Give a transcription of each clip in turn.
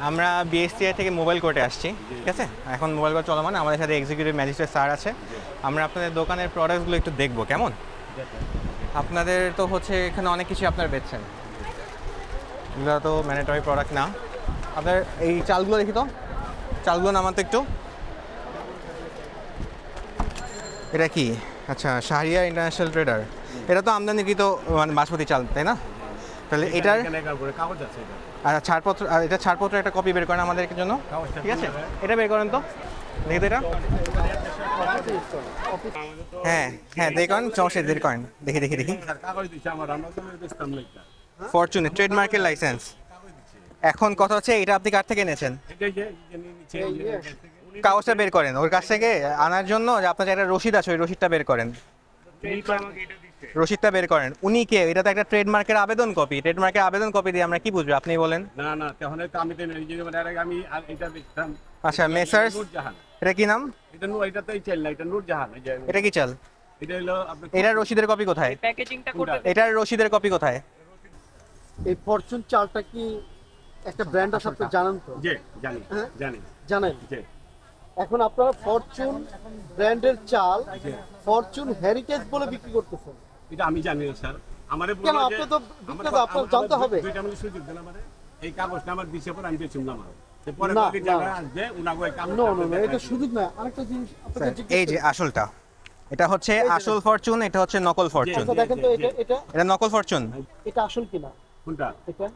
আমরা বিএসটিআই থেকে মোবাইল কোর্টে আসছি, ঠিক আছে? এখন মোবাইল কোর্ট চলমান, আমাদের সাথে এক্সিকিউটিভ ম্যাজিস্ট্রেট স্যার আছে। আমরা আপনাদের দোকানের প্রোডাক্টসগুলো একটু দেখবো, কেমন? আপনাদের তো হচ্ছে এখানে অনেক কিছু আপনারা বেচছেন, এগুলো তো ম্যান্ডেটরি প্রোডাক্ট না। আপনার এই চালগুলো দেখি তো, চালগুলো নামাতে একটু। এটা কি? আচ্ছা, শাহরিয়ার ইন্টারন্যাশনাল ট্রেডার। এটা তো আমদানিকৃত মানে বাসমতি চাল, তাই না? তাহলে এটার কাগজ আছে আচ্ছা ছাড়পত্র, এটা ছাড়পত্র একটা কপি বের করেন আমাদের জন্য, ঠিক আছে? এটা বের করেন তো, দেখি তো এটা। হ্যাঁ হ্যাঁ, দেখুন সমস্যা, বের করেন, দেখি দেখি দেখি। ফরচুনের ট্রেডমার্কের লাইসেন্স। এখন কথা হচ্ছে এটা আপনি কার থেকে এনেছেন? কাগজটা বের করেন ওর কাছ থেকে আনার জন্য। আপনার একটা রসিদ আছে, ওই রসিদটা বের করেন, রসিদটা বের করেন। উনি কে? এটা তো একটা ট্রেডমার্কের আবেদন কপি। ট্রেডমার্কের আবেদন কপি দিয়ে আমরা কি বুঝবো, আপনি বলেন? না না, তখন তো আমি আমি এটা দেখতাম। আচ্ছা, মেসার্স, এটা কি নাম? এটা তো চাল না, এটা নূরজাহান। এটা কি চাল? এটা হলো আপনার এটার রসিদের কপি কোথায়? প্যাকেজিংটা করতে এটার রসিদের কপি কোথায়? এই ফরচুন চালটা কি একটা ব্র্যান্ড আছে, আপনি জানেন তো? জি জানি, হ্যাঁ? জানি। জানেন। জি। এখন আপনারা ফরচুন ব্র্যান্ডের চাল ফরচুন হেরিটেজ বলে বিক্রি করতেছেন। এটা আমি জানি না স্যার। আমারে কেন? আপনি তো বিক্রেতা, আপনার জানতে হবে। দুইটা মিলে সুযোগ দেন আমারে। এই কাগজটা আমার দিছে পর আমি বেচুম না আমার। পরে না, বাকি টাকা আসবে উনাগো এই কাগজ। নো নো নো, এটা সুযোগ না। আরেকটা জিনিস আপনাকে জিজ্ঞেস এই যে আসলটা, এটা হচ্ছে আসল ফরচুন, এটা হচ্ছে নকল ফরচুন। আচ্ছা, দেখেন তো এটা এটা এটা নকল ফরচুন। এটা আসল কিনা কোনটা? এটা?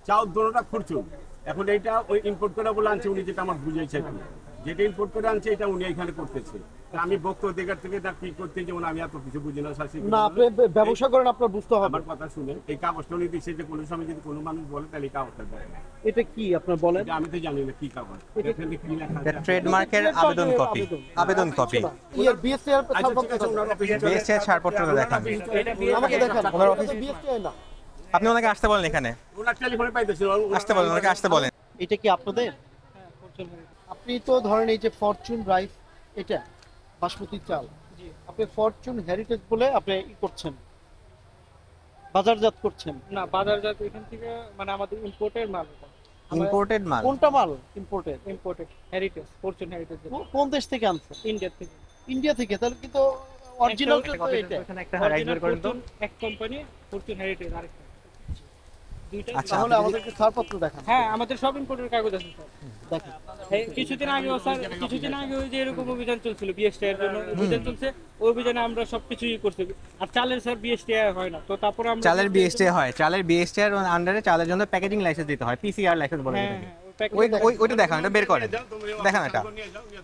চাও দোনোটা ফরচুন। এখন এইটা ওই ইম্পোর্ট করে বলে আনছে উনি, যেটা আমার বুঝাইছে আর কি। যেটা ইম্পোর্ট করে আনছে এটা উনি এখানে করতেছে। তা আমি বক্তব্য অধিকার থেকে না কি করতে, যেমন আমি এত কিছু বুঝি না শাসি না, আপনি ব্যবসা করেন, আপনার বুঝতে হবে। আমার কথা শুনেন, এই কাগজটা উনি দিচ্ছে যে কোনো সময় যদি কোনো মানুষ বলে তাহলে এই কাগজটা দেয় না। এটা কি আপনার বলেন? এটা আমি তো জানি না কি কাগজ, এখানে কি লেখা এটা আছে। ট্রেডমার্কের আবেদন কপি, আবেদন কপি। ইয়ার বিএসটিআই আচ্ছা, ঠিক আছে, ওনার অফিসে চলে বিএসটিআই ছাড়পত্রটা দেখান, আমাকে দেখান। ওনার অফিস। বিএসটিআই না। আপনি ওনাকে আসতে বলেন, এখানে ওনার টেলিফোনে পাইতেছিল। আসতে বলেন, ওনাকে আসতে বলেন। এটা কি আপনাদের? আপনি তো ধরেন এই যে ফরচুন রাইস, এটা বাসমতি চাল, আপনি ফরচুন হেরিটেজ বলে আপনি ই করছেন, বাজারজাত করছেন। না, বাজারজাত এখান থেকে মানে আমাদের ইম্পোর্টের মাল, এটা ইম্পোর্টেড মাল। কোনটা মাল imported? Imported heritage, Fortune heritage, কোন দেশ থেকে আনছেন? ইন্ডিয়া থেকে। ইন্ডিয়া থেকে? তাহলে কিন্তু অরিজিনাল তো এটা। একটা রাইট বের করেন তো। এক কোম্পানি, ফরচুন হেরিটেজ আরেকটা, দুইটা। আচ্ছা, তাহলে আমাদেরকে ছাড়পত্র দেখান। হ্যাঁ, আমাদের সব ইম্পোর্টের কাগজ আছে স্যার। দেখেন, এই কিছুদিন আগেও স্যার, কিছুদিন আগে ওই যে এরকম অভিযান চলছিল বিএসটিআই এর জন্য, অভিযান চলছে। ওই অভিযানে আমরা সবকিছুই করছি। আর চালের স্যার বিএসটিআই হয় না, তো তারপরে আমরা চালের বিএসটিআই হয়, চালের বিএসটিআই এর আন্ডারে চালের জন্য প্যাকেজিং লাইসেন্স দিতে হয়, পিসিআর লাইসেন্স বলে হ্যাঁ এটাকে। হ্যাঁ, ওই প্যাকেজ ওইটা দেখান, এটা বের করেন, দেখান এটা।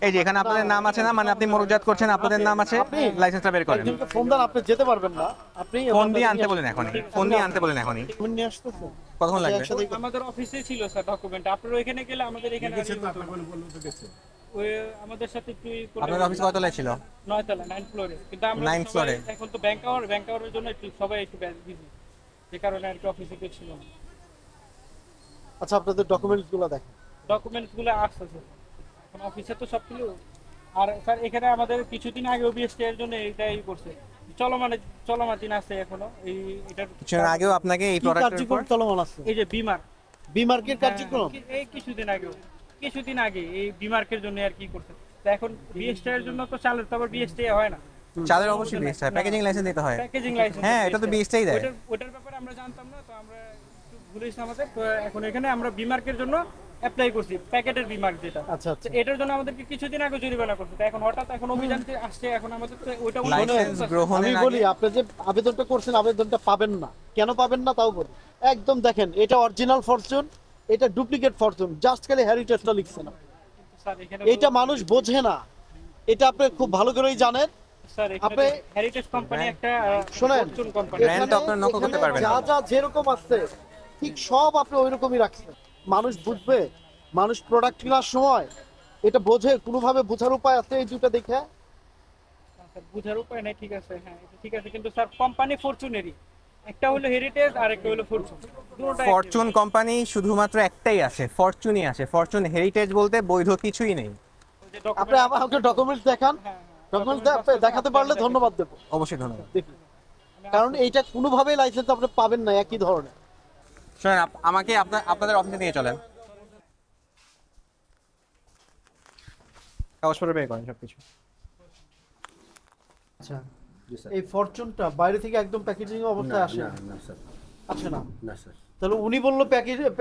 এই যে এখানে আপনাদের নাম আছে না, মানে আপনি মরকজাত করছেন, আপনাদের নাম আছে, লাইসেন্সটা বের করেন। একজনকে ফোন দেন, আপনি যেতে পারবেন না। আপনি ফোন দিয়ে আনতে বলেন এখনই, ফোন দিয়ে আনতে বলেন এখনই। ফোন নিয়ে আসতেছেন। কতক্ষণ লাগবে? আমাদের অফিসে ছিল স্যার ডকুমেন্ট। আপনারা ওইখানে গেলে আমাদের এখানে ওই আমাদের সাথে একটু আপনার অফিস কতলায় ছিল? 9 তলা 9 ফ্লোরে। কিন্তু আমরা 9 সবাই ফ্লোরে। এখন তো ব্যাংক আওয়ারের জন্য একটু সবাই একটু বিজি, যে কারণে আর কি অফিসে কেউ ছিল না। আচ্ছা, আপনাদের ডকুমেন্টস গুলো দেখেন। ডকুমেন্টস গুলো আসছে স্যার, এখন অফিসে তো সব কিছু। আর স্যার এখানে আমাদের কিছুদিন আগে ওবিএসটি এর জন্য এইটাই করছে, চলমাতিন আছে এখনো এই এটার কিছুদিন আগেও আপনাকে এই কি প্রোডাক্টের কার্যক্রম উপর চলমান আছে? এই যে বিমার বিমার্কের কার্যক্রম। এই কিছুদিন আগে এই বিমার্কের জন্য আর কি করছে। তো এখন বিএসটি এর জন্য তো চালের তো আবার বিএসটি হয় না, চালের অবশ্যই বিএসটিআই প্যাকেজিং লাইসেন্স দিতে হয়। Packaging license. হ্যাঁ, এটা তো বিএসটিআই দেয়। ওটার ব্যাপারে আমরা জানতাম না, তো আমরা একটু ভুলেছি আমাদের। তো এখন এখানে আমরা বিমার্কের জন্য অ্যাপ্লাই করছি, প্যাকেটের বিমার্ক যেটা। আচ্ছা আচ্ছা। তো এটার জন্য আমাদেরকে কিছুদিন আগে জরিমানা করছে। তো এখন হঠাৎ এখন অভিযান আসছে, এখন আমাদের তো ওইটা লাইসেন্স আমি গ্রহণের বলি, আগে আপনি যে আবেদনটা করছেন, আবেদনটা পাবেন না। কেন পাবেন না তাও বলি। একদম দেখেন, এটা অরিজিনাল ফরচুন, এটা ডুপ্লিকেট ফরচুন, জাস্ট খালি হেরিটেজটা লিখছে না। স্যার এখানে এটা মানুষ বোঝে না, এটা আপনি খুব ভালো করেই জানেন। স্যার এখানে আপনি হেরিটেজ কোম্পানি একটা শোনেন, ফরচুন কোম্পানি। ব্র্যান্ড তো আপনারা নকল করতে পারবেন না। যা যা যেরকম আছে ঠিক সব আপনি ওইরকমই রাখছেন। মানুষ বুঝবে, মানুষ প্রোডাক্ট কেনার সময় এটা বোঝে, কোনোভাবে বোঝার উপায় আছে এই দুটো দেখে? স্যার বুঝার উপায় নাই, ঠিক আছে, হ্যাঁ এটা ঠিক আছে, কিন্তু স্যার কোম্পানি ফরচুনেরই, একটা হলো হেরিটেজ আর একটা হলো ফরচুন, দুটোটাই ফরচুন কোম্পানি শুধুমাত্র একটাই আছে, ফরচুনই আছে। ফরচুন হেরিটেজ বলতে বৈধ কিছুই নেই। আপনি আমাকে ডকুমেন্টস দেখান, ডকুমেন্টস দেখাতে পারলে ধন্যবাদ দেবো। অবশ্যই ধন্যবাদ। দেখি, কারণ এইটা কোনোভাবেই লাইসেন্স আপনি পাবেন না একই ধরনের। শোনেন, আমাকে আপনাদের অফিসে নিয়ে চলেন। কাগজপত্র বের করেন সব কিছু। আচ্ছা, জি স্যার। এই ফরচুনটা বাইরে থেকে একদম প্যাকেজিং অবস্থায় আসে? না স্যার, আসে না। না স্যার। তাহলে উনি বললো প্যাকেজ ও একদম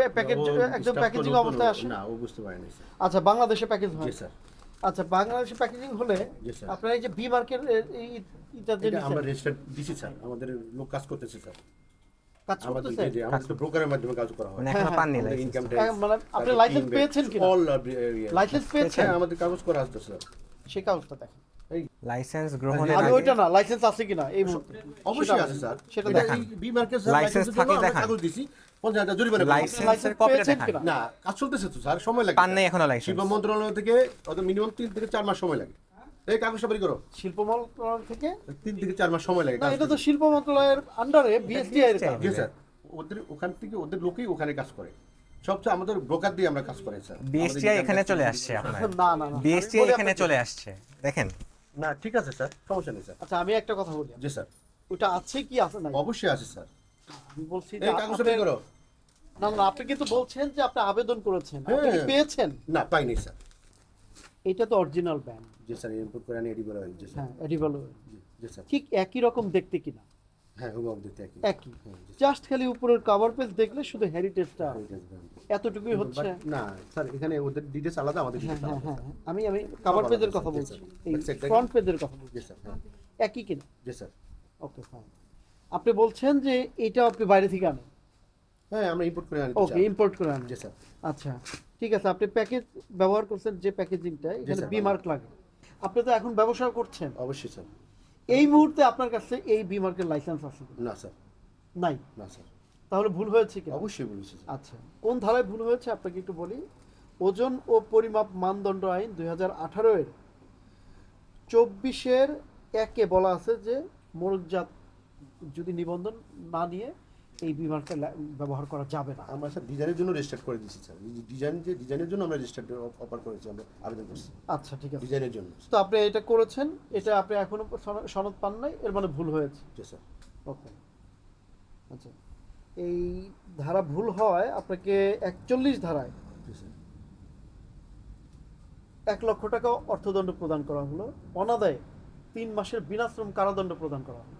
staff তো প্যাকেজিং নতুন, অবস্থায় আসে? না ও বুঝতে পারেনি স্যার। আচ্ছা, বাংলাদেশে প্যাকেজ হয়? জি স্যার। আচ্ছা, বাংলাদেশে প্যাকেজিং হলে জি স্যার। আপনারা এই যে বি মার্কের এটা যে এটা আমরা নিছেন, রেজিস্টার দিছি স্যার, আমাদের লোক কাজ করতেছে স্যার। কাজ আমাদের করতেছে? যে আমাদের তো ব্রোকারের মাধ্যমে কাজ করা হয়। মানে এখনো হ্যাঁ, পাননি আমাদের লাইসেন্স। ইনকাম মানে আপনি লাইসেন্স পেয়েছেন কিনা? অল লাইসেন্স পেয়েছেন? হ্যাঁ, আমাদের কাগজ করা আছে স্যার। সেই কাগজটা দেখেন। লাইসেন্স গ্রহণের আমি আগে ওইটা না, লাইসেন্স আছে কিনা এই মুহূর্তে অবশ্যই সেটা আছে স্যার। সেটা এটা দেখান। এই বি মার্কেট স্যার, লাইসেন্স লাইসেন্সের জন্য থাকলে আমরা দেখান। কাগজ দিছি, 50,000 জরিমানা করেছি। লাইসেন্সের লাইসেন্স কপিটা পেয়েছেন দেখান। কিনা? না, কাজ চলতেছে তো স্যার, সময় লাগে। পান নাই এখনো লাইসেন্স। শিল্প মন্ত্রণালয় থেকে ওদের মিনিমাম 3 থেকে 4 মাস সময় লাগে। এই কাগজটা বের করো। শিল্প মন্ত্রণালয় থেকে? 3 থেকে 4 মাস সময় লাগে না, কাজ এটা তো করতে। শিল্প মন্ত্রণালয়ের আন্ডারে বিএসটিআই এর কাজ। জি স্যার, ওদের ওখান থেকে ওদের লোকেই ওখানে কাজ করে। সবচেয়ে আমাদের ব্রোকার দিয়ে আমরা কাজ করাই স্যার। বিএসটিআই এখানে চলে আসছে আপনার। না না না, বিএসটিআই আমি বলি এখানে আপনাকে। চলে আসছে দেখেন। না, ঠিক আছে স্যার, সমস্যা নেই স্যার। আচ্ছা, আমি একটা কথা বলি, জি স্যার, ওটা আছে কি আছে না? অবশ্যই আছে স্যার। আমি বলছি যে এই কাগজটা বের আপনি- করো। না না, আপনি কিন্তু বলছেন যে আপনি আবেদন করেছেন, আপনি কি হ্যাঁ। পেয়েছেন? না, পাইনি স্যার। এটা তো অরিজিনাল ব্যান্ড। জি স্যার, ইম্পোর্ট করে আনি এডিবল অয়েল। জি স্যার। হ্যাঁ, এডিবল। জি স্যার। ঠিক একই রকম দেখতে কিনা? হ্যাঁ, হুবহু দেখতে একই। একই। হ্যাঁ, জি স্যার। জাস্ট খালি উপরের কভার পেজ দেখলে শুধু হেরিটেজটা Heritage brand। এতটুকুই হচ্ছে। But না স্যার, এখানে ওদের ডিটেইলস আলাদা, আমাদের হ্যাঁ ডিটেইলস হ্যাঁ আলাদা। হ্যাঁ, আমি কভার সব পেজের আলাদা, কথা জি বলছি, স্যার। এই Backside টা- ফ্রন্ট পেজের কথা বলছি। জি স্যার, হ্যাঁ। একই কিনা? জি স্যার। ওকে, ফাইন। আপনি বলছেন যে এটা আপনি বাইরে থেকে আনেন? হ্যাঁ, আমরা ইম্পোর্ট করে আনি। ওকে, ইম্পোর্ট করে আনেন। জি স্যার। আচ্ছা, ঠিক আছে। আপনি প্যাকেজ ব্যবহার করছেন, যে প্যাকেজিংটা এখানে স্যার। বি মার্ক লাগে, আপনি তো এখন ব্যবসা করছেন, অবশ্যই স্যার। এই মুহূর্তে আপনার কাছে এই বি মার্কের লাইসেন্স আছে কিনা? না স্যার, নাই। না স্যার। তাহলে ভুল হয়েছে কিনা? অবশ্যই বলেছি স্যার। আচ্ছা, কোন ধারায় ভুল হয়েছে আপনাকে একটু বলি। ওজন ও পরিমাপ মানদণ্ড আইন 2018 এর 24-এর 1-এ বলা আছে যে মোড়কজাত যদি নিবন্ধন না নিয়ে এই বিমানটা ব্যবহার করা যাবে না। আমরা স্যার ডিজাইনের জন্য রেজিস্টার করে দিয়েছি স্যার। এই ডিজাইনের জন্য আমরা রেজিস্টার অফার করেছি, আমরা আবেদন করছি আচ্ছা, ঠিক আছে। ডিজাইনের জন্য। তো আপনি এটা করেছেন, এটা আপনি এখনো সনদ পান নাই, এর মানে ভুল হয়েছে। জি স্যার। ওকে, আচ্ছা। এই ধারা ভুল হয় আপনাকে 41 ধারায় জি স্যার। 1 লক্ষ টাকা অর্থদণ্ড প্রদান করা হলো, অনাদায়ে 3 মাসের বিনাশ্রম কারাদণ্ড প্রদান করা হলো।